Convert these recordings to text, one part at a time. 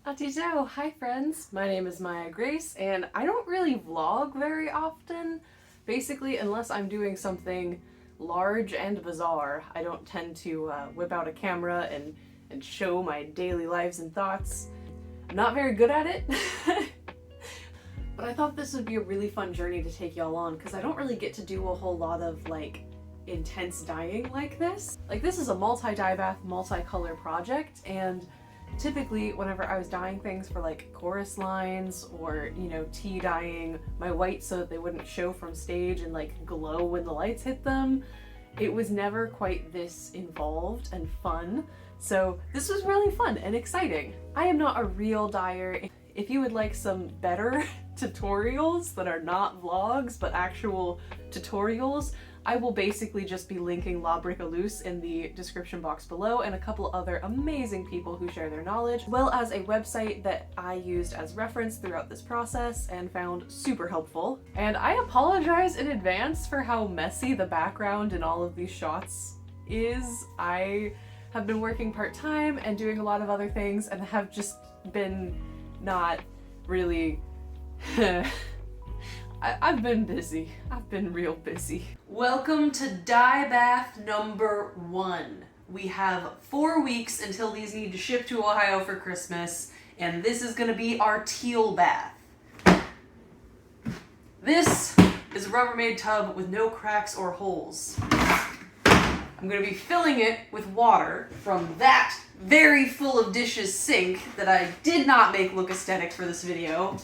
Howdy-do. Hi friends, my name is Miah Grace and I don't really vlog very often. Basically, unless I'm doing something large and bizarre, I don't tend to whip out a camera and show my daily lives and thoughts. I'm not very good at it, but I thought this would be a really fun journey to take y'all on because I don't really get to do a whole lot of intense dyeing like this. This is a multi-dye bath, multi-color project, and typically whenever I was dyeing things for chorus lines or, tea dyeing my whites so that they wouldn't show from stage and glow when the lights hit them, it was never quite this involved and fun. So this was really fun and exciting. I am not a real dyer. If you would like some better tutorials that are not vlogs but actual tutorials, I will basically just be linking La Bricoleuse in the description box below and a couple other amazing people who share their knowledge, as well as a website that I used as reference throughout this process and found super helpful. And I apologize in advance for how messy the background in all of these shots is. I have been working part-time and doing a lot of other things and have just been not really I've been busy. I've been real busy. Welcome to dye bath number 1. We have 4 weeks until these need to ship to Ohio for Christmas, and this is gonna be our teal bath. This is a Rubbermaid tub with no cracks or holes. I'm gonna be filling it with water from that very full of dishes sink that I did not make look aesthetic for this video.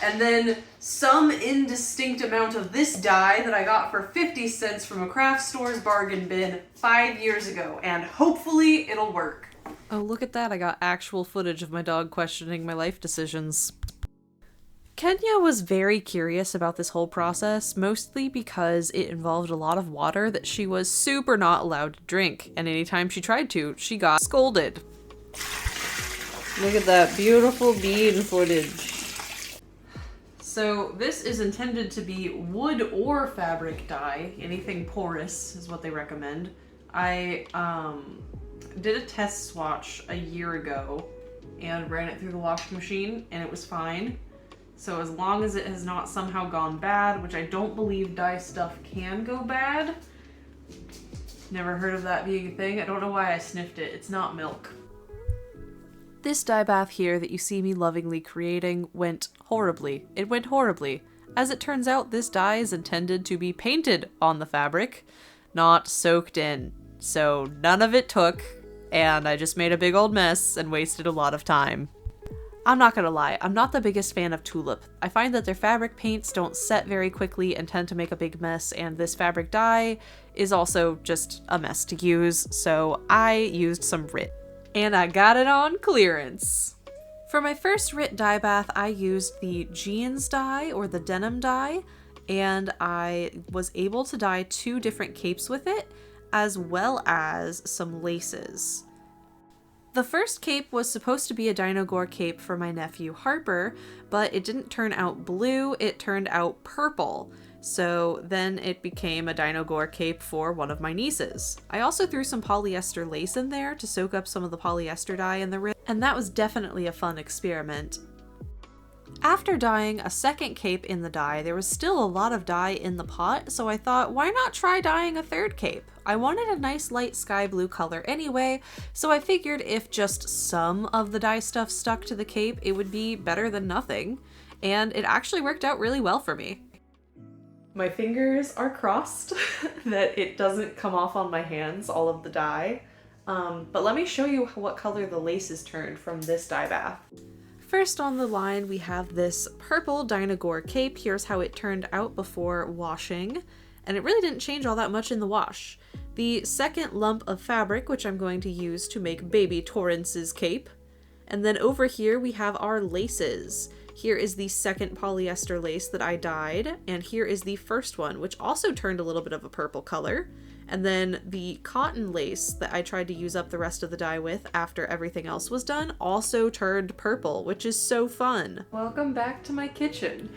And then some indistinct amount of this dye that I got for 50 cents from a craft store's bargain bin 5 years ago, and hopefully it'll work. Oh, look at that, I got actual footage of my dog questioning my life decisions. Kenya was very curious about this whole process, mostly because it involved a lot of water that she was super not allowed to drink, and anytime she tried to, she got scolded. Look at that beautiful bean footage. So this is intended to be wood or fabric dye. Anything porous is what they recommend. I did a test swatch a year ago and ran it through the washing machine and it was fine. So as long as it has not somehow gone bad, which I don't believe dye stuff can go bad. Never heard of that being a thing. I don't know why I sniffed it. It's not milk. This dye bath here that you see me lovingly creating went horribly. It went horribly. As it turns out, this dye is intended to be painted on the fabric, not soaked in. So none of it took, and I just made a big old mess and wasted a lot of time. I'm not gonna lie, I'm not the biggest fan of Tulip. I find that their fabric paints don't set very quickly and tend to make a big mess, and this fabric dye is also just a mess to use, so I used some RIT. And I got it on clearance. For my first RIT dye bath, I used the jeans dye or the denim dye, and I was able to dye 2 different capes with it, as well as some laces. The first cape was supposed to be a Dino Gore cape for my nephew Harper, but it didn't turn out blue, it turned out purple. So then it became a Dino Gore cape for one of my nieces. I also threw some polyester lace in there to soak up some of the polyester dye in the RIT, and that was definitely a fun experiment. After dyeing a second cape in the dye, there was still a lot of dye in the pot, so I thought, why not try dyeing a third cape? I wanted a nice light sky blue color anyway, so I figured if just some of the dye stuff stuck to the cape, it would be better than nothing. And it actually worked out really well for me. My fingers are crossed that it doesn't come off on my hands, all of the dye. But let me show you what color the laces turned from this dye bath. First on the line, we have this purple Dino Gore cape. Here's how it turned out before washing. And it really didn't change all that much in the wash. The second lump of fabric, which I'm going to use to make baby Torrance's cape. And then over here we have our laces. Here is the second polyester lace that I dyed, and here is the first one, which also turned a little bit of a purple color. And then the cotton lace that I tried to use up the rest of the dye with after everything else was done also turned purple, which is so fun. Welcome back to my kitchen.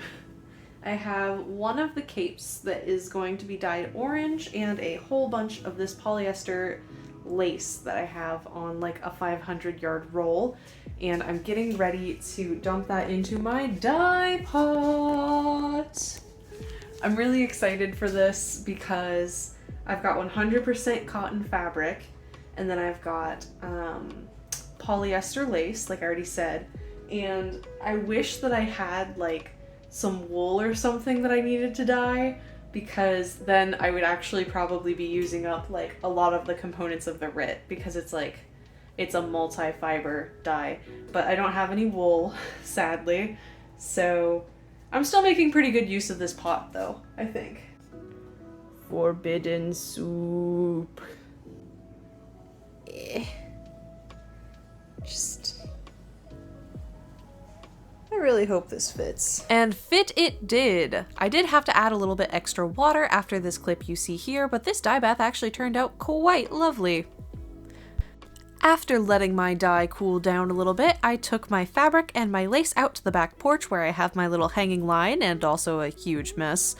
I have one of the capes that is going to be dyed orange and a whole bunch of this polyester lace that I have on like a 500-yard roll, and I'm getting ready to dump that into my dye pot. I'm really excited for this because I've got 100% cotton fabric, and then I've got polyester lace, like I already said, and I wish that I had like some wool or something that I needed to dye, because then I would actually probably be using up like a lot of the components of the RIT, because it's like, it's a multi-fiber dye, but I don't have any wool, sadly, so I'm still making pretty good use of this pot though, I think. Forbidden soup. I really hope this fits. And fit it did. I did have to add a little bit extra water after this clip you see here, but this dye bath actually turned out quite lovely. After letting my dye cool down a little bit, I took my fabric and my lace out to the back porch where I have my little hanging line and also a huge mess,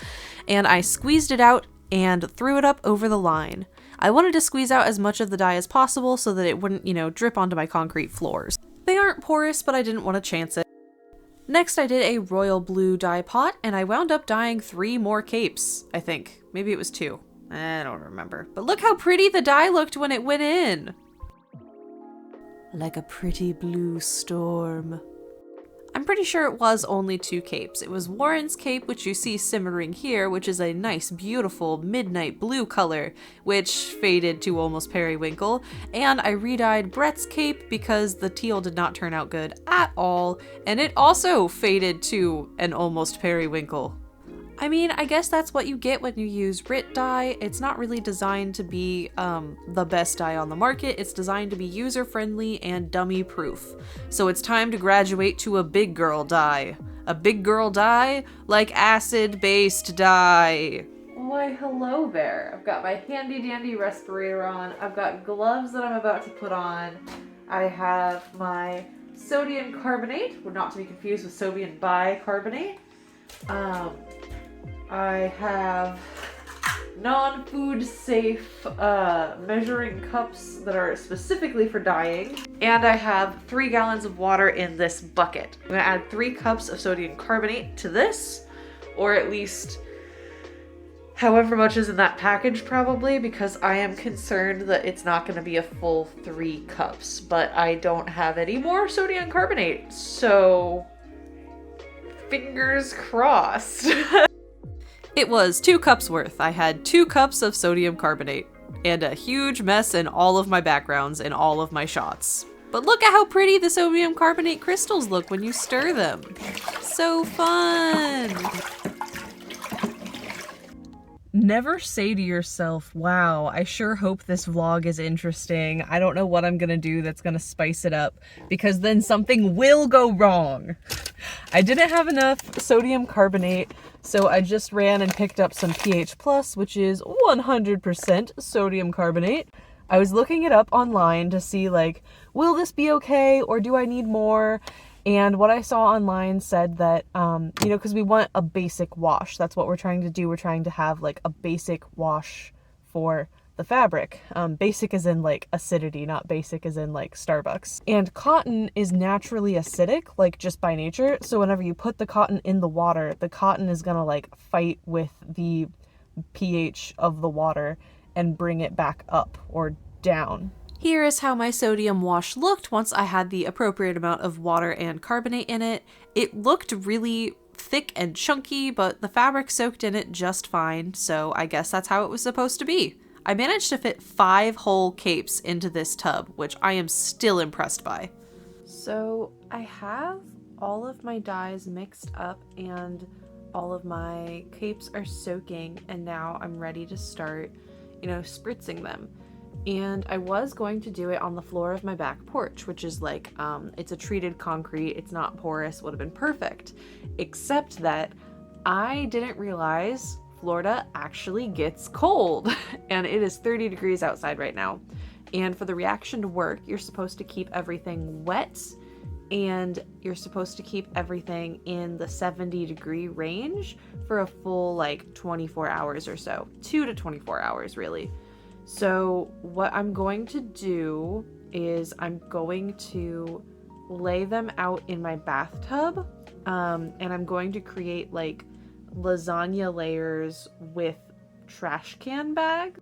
and I squeezed it out and threw it up over the line. I wanted to squeeze out as much of the dye as possible so that it wouldn't, you know, drip onto my concrete floors. They aren't porous, but I didn't want to chance it. Next, I did a royal blue dye pot, and I wound up dyeing 3 more capes, I think. Maybe it was 2. I don't remember. But look how pretty the dye looked when it went in! Like a pretty blue storm. I'm pretty sure it was only 2 capes. It was Warren's cape, which you see simmering here, which is a nice, beautiful midnight blue color, which faded to almost periwinkle, and I re-dyed Brett's cape because the teal did not turn out good at all, and it also faded to an almost periwinkle. I mean, I guess that's what you get when you use RIT dye. It's not really designed to be the best dye on the market. It's designed to be user-friendly and dummy-proof. So it's time to graduate to a big girl dye. A big girl dye like acid-based dye. Why, hello there. I've got my handy-dandy respirator on. I've got gloves that I'm about to put on. I have my sodium carbonate, not to be confused with sodium bicarbonate. I have non-food safe measuring cups that are specifically for dyeing, and I have 3 gallons of water in this bucket. I'm gonna add 3 cups of sodium carbonate to this, or at least however much is in that package probably, because I am concerned that it's not gonna be a full 3 cups, but I don't have any more sodium carbonate, so fingers crossed. It was 2 cups worth. I had 2 cups of sodium carbonate and a huge mess in all of my backgrounds in all of my shots. But look at how pretty the sodium carbonate crystals look when you stir them. So fun! Never say to yourself, wow, I sure hope this vlog is interesting. I don't know what I'm gonna do that's gonna spice it up, because then something will go wrong. I didn't have enough sodium carbonate, so I just ran and picked up some pH+, which is 100% sodium carbonate. I was looking it up online to see, like, will this be okay, or do I need more? And what I saw online said that, you know, because we want a basic wash. That's what we're trying to do. We're trying to have, like, a basic wash for the fabric. Basic as in, like, acidity, not basic as in, like, Starbucks. And cotton is naturally acidic, like, just by nature. So whenever you put the cotton in the water, the cotton is gonna, like, fight with the pH of the water and bring it back up or down. Here is how my sodium wash looked once I had the appropriate amount of water and carbonate in it. It looked really thick and chunky, but the fabric soaked in it just fine, so I guess that's how it was supposed to be. I managed to fit 5 whole capes into this tub, which I am still impressed by. So I have all of my dyes mixed up and all of my capes are soaking, and now I'm ready to start, you know, spritzing them. And I was going to do it on the floor of my back porch, which is like, it's a treated concrete, it's not porous, would have been perfect. Except that I didn't realize Florida actually gets cold, and it is 30 degrees outside right now. And for the reaction to work, you're supposed to keep everything wet, and you're supposed to keep everything in the 70-degree range for a full, like, 24 hours or so. 2 to 24 hours, really. So what I'm going to do is I'm going to lay them out in my bathtub, and I'm going to create like lasagna layers with trash can bags.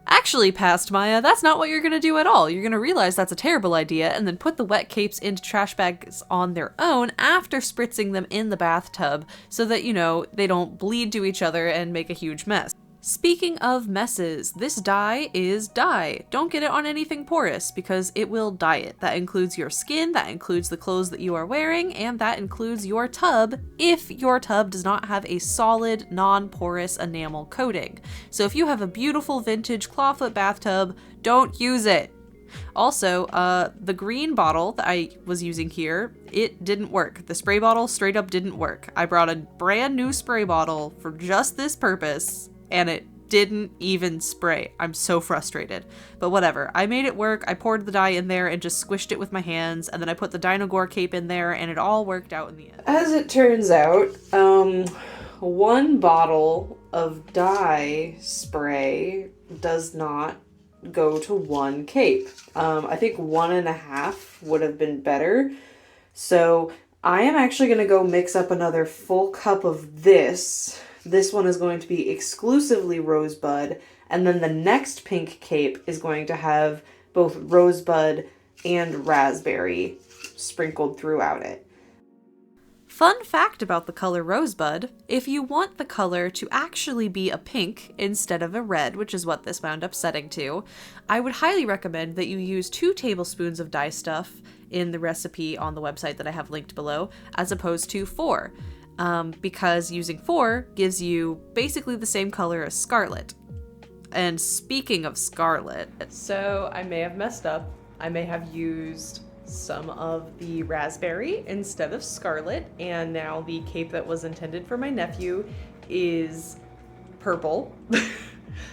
Actually, past Maya, that's not what you're gonna do at all. You're gonna realize that's a terrible idea and then put the wet capes into trash bags on their own after spritzing them in the bathtub so that, you know, they don't bleed to each other and make a huge mess. Speaking of messes, this dye is dye. Don't get it on anything porous because it will dye it. That includes your skin, that includes the clothes that you are wearing, and that includes your tub if your tub does not have a solid, non-porous enamel coating. So if you have a beautiful vintage clawfoot bathtub, don't use it. Also, the green bottle that I was using here, it didn't work. The spray bottle straight up didn't work. I brought a brand new spray bottle for just this purpose, and it didn't even spray. I'm so frustrated. But whatever. I made it work. I poured the dye in there and just squished it with my hands, and then I put the Dino-Gore cape in there, and it all worked out in the end. As it turns out, one bottle of dye spray does not go to one cape. I think 1.5 would have been better. So I am actually going to go mix up another full cup of this. This one is going to be exclusively rosebud, and then the next pink cape is going to have both rosebud and raspberry sprinkled throughout it. Fun fact about the color rosebud, if you want the color to actually be a pink instead of a red, which is what this wound up setting to, I would highly recommend that you use 2 tablespoons of dye stuff in the recipe on the website that I have linked below, as opposed to 4. Because using 4 gives you basically the same color as scarlet. And speaking of scarlet, so I may have messed up. I may have used some of the raspberry instead of scarlet, and now the cape that was intended for my nephew is purple.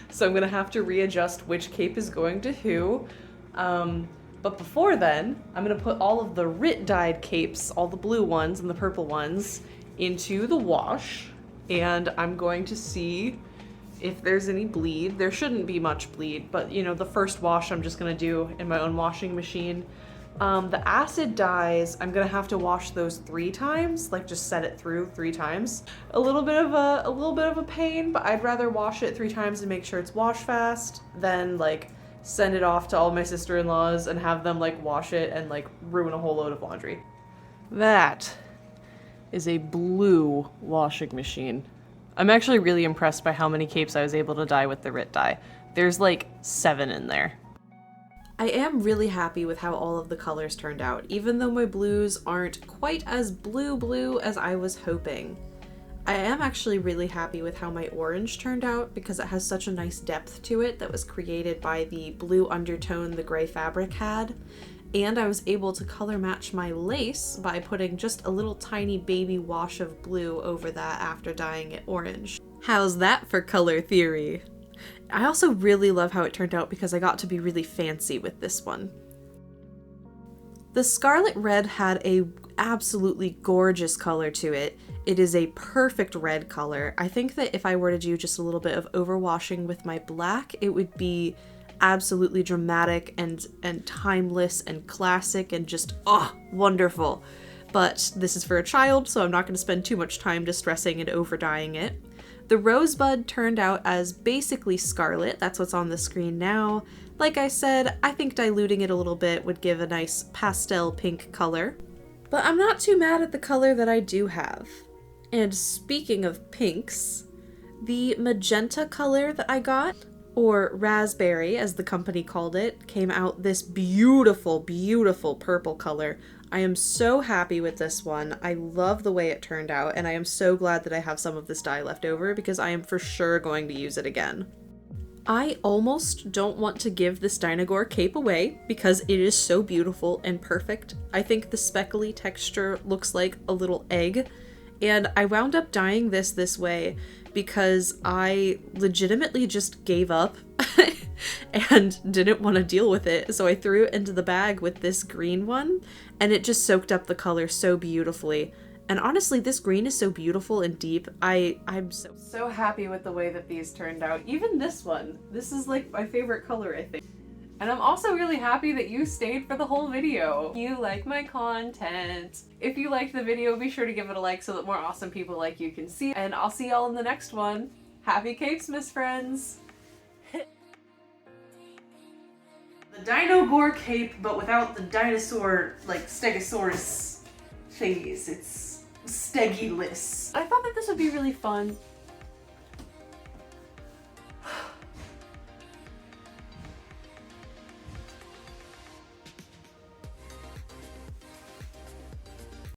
So I'm gonna have to readjust which cape is going to who. But before then, I'm gonna put all of the RIT dyed capes, all the blue ones and the purple ones, into the wash, and I'm going to see if there's any bleed. There shouldn't be much bleed, but you know, the first wash I'm just gonna do in my own washing machine. The acid dyes, I'm gonna have to wash those 3 times, like just set it through 3 times. A little bit of a pain, but I'd rather wash it 3 times and make sure it's wash fast than like send it off to all my sister-in-laws and have them like wash it and like ruin a whole load of laundry. That is a blue washing machine. I'm actually really impressed by how many capes I was able to dye with the RIT dye. There's like 7 in there. I am really happy with how all of the colors turned out, even though my blues aren't quite as blue as I was hoping. I am actually really happy with how my orange turned out because it has such a nice depth to it that was created by the blue undertone the gray fabric had. And I was able to color match my lace by putting just a little tiny baby wash of blue over that after dyeing it orange. How's that for color theory? I also really love how it turned out because I got to be really fancy with this one. The Scarlet Red had a absolutely gorgeous color to it. It is a perfect red color. I think that if I were to do just a little bit of overwashing with my black, it would be absolutely dramatic and timeless and classic and just wonderful. But this is for a child, so I'm not going to spend too much time distressing and over dyeing it. The rosebud turned out as basically scarlet. That's what's on the screen now. Like I said, I think diluting it a little bit would give a nice pastel pink color. But I'm not too mad at the color that I do have. And speaking of pinks, the magenta color that I got, or raspberry as the company called it, came out this beautiful, beautiful purple color. I am so happy with this one. I love the way it turned out, and I am so glad that I have some of this dye left over because I am for sure going to use it again. I almost don't want to give this Dino-Gore cape away because it is so beautiful and perfect. I think the speckly texture looks like a little egg, and I wound up dyeing this way because I legitimately just gave up and didn't want to deal with it. So I threw it into the bag with this green one, and it just soaked up the color so beautifully. And honestly, this green is so beautiful and deep. I'm so happy with the way that these turned out. Even this one. This is like my favorite color, I think. And I'm also really happy that you stayed for the whole video. You like my content. If you liked the video, be sure to give it a like so that more awesome people like you can see. And I'll see y'all in the next one. Happy Capesmas, friends! The Dino Gore cape, but without the dinosaur, like, Stegosaurus phase. It's steggy-less. I thought that this would be really fun